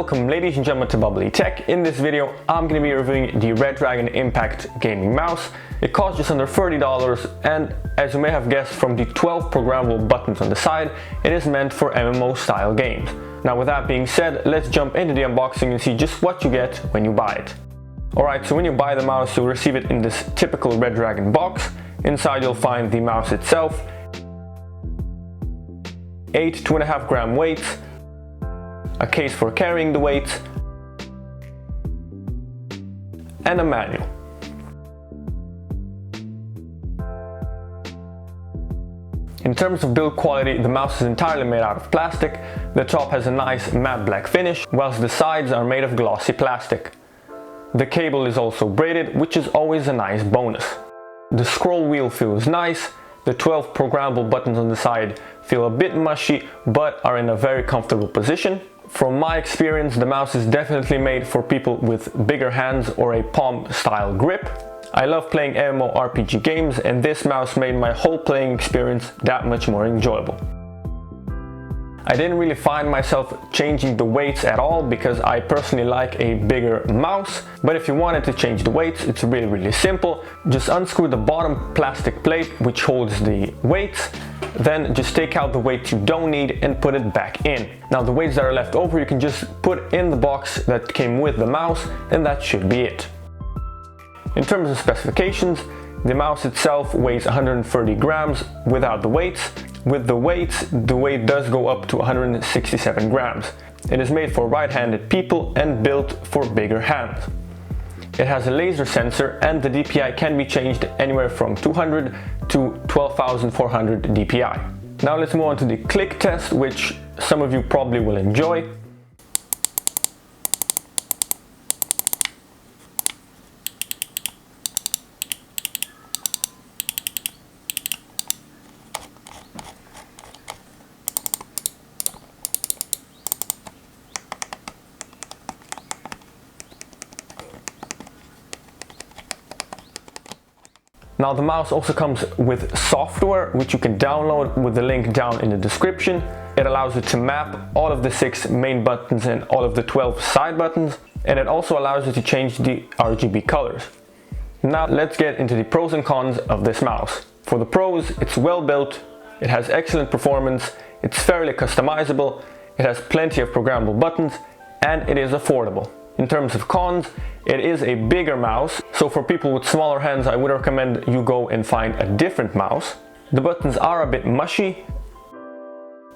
Welcome ladies and gentlemen to Bubbly Tech. In this video I'm going to be reviewing the Redragon Impact gaming mouse. It costs just under $30 and as you may have guessed from the 12 programmable buttons on the side, it is meant for MMO style games. Now with that being said, let's jump into the unboxing and see just what you get when you buy it. Alright, so when you buy the mouse you'll receive it in this typical Redragon box. Inside you'll find the mouse itself, 8 2.5 gram weights, a case for carrying the weights, and a manual. In terms of build quality, the mouse is entirely made out of plastic. The top has a nice matte black finish, whilst the sides are made of glossy plastic. The cable is also braided, which is always a nice bonus. The scroll wheel feels nice. The 12 programmable buttons on the side feel a bit mushy, but are in a very comfortable position. From my experience, the mouse is definitely made for people with bigger hands or a palm style grip. I love playing MMORPG games and this mouse made my whole playing experience that much more enjoyable. I didn't really find myself changing the weights at all because I personally like a bigger mouse, but if you wanted to change the weights, it's really simple. Just unscrew the bottom plastic plate which holds the weights, then just take out the weights you don't need and put it back in. Now the weights that are left over you can just put in the box that came with the mouse and that should be it. In terms of specifications, the mouse itself weighs 130 grams without the weights. With the weights, the weight does go up to 167 grams. It is made for right-handed people and built for bigger hands. It has a laser sensor and the DPI can be changed anywhere from 200 to 12,400 DPI. Now let's move on to the click test, which some of you probably will enjoy. Now the mouse also comes with software which you can download with the link down in the description. It allows you to map all of the 6 main buttons and all of the 12 side buttons, and it also allows you to change the RGB colors. Now let's get into the pros and cons of this mouse. For the pros, it's well built, it has excellent performance, it's fairly customizable, it has plenty of programmable buttons, and it is affordable. In terms of cons, it is a bigger mouse, so for people with smaller hands I would recommend you go and find a different mouse. The buttons are a bit mushy.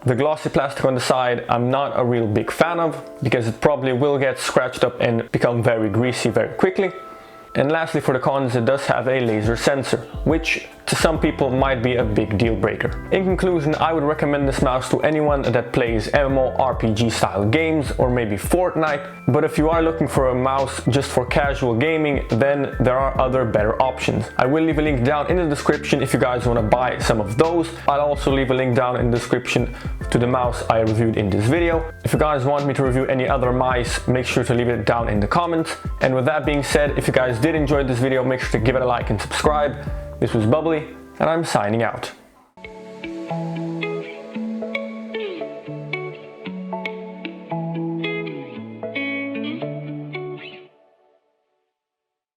The glossy plastic on the side I'm not a real big fan of because it probably will get scratched up and become very greasy very quickly. And lastly, for the cons, it does have a laser sensor, which to some people might be a big deal breaker. In conclusion, I would recommend this mouse to anyone that plays MMORPG style games or maybe Fortnite, but if you are looking for a mouse just for casual gaming, then there are other better options. I will leave a link down in the description if you guys want to buy some of those. I'll also leave a link down in the description to the mouse I reviewed in this video. If you guys want me to review any other mice, make sure to leave it down in the comments. And with that being said, if you guys did enjoy this video, make sure to give it a like and subscribe. This was Bubbly, and I'm signing out.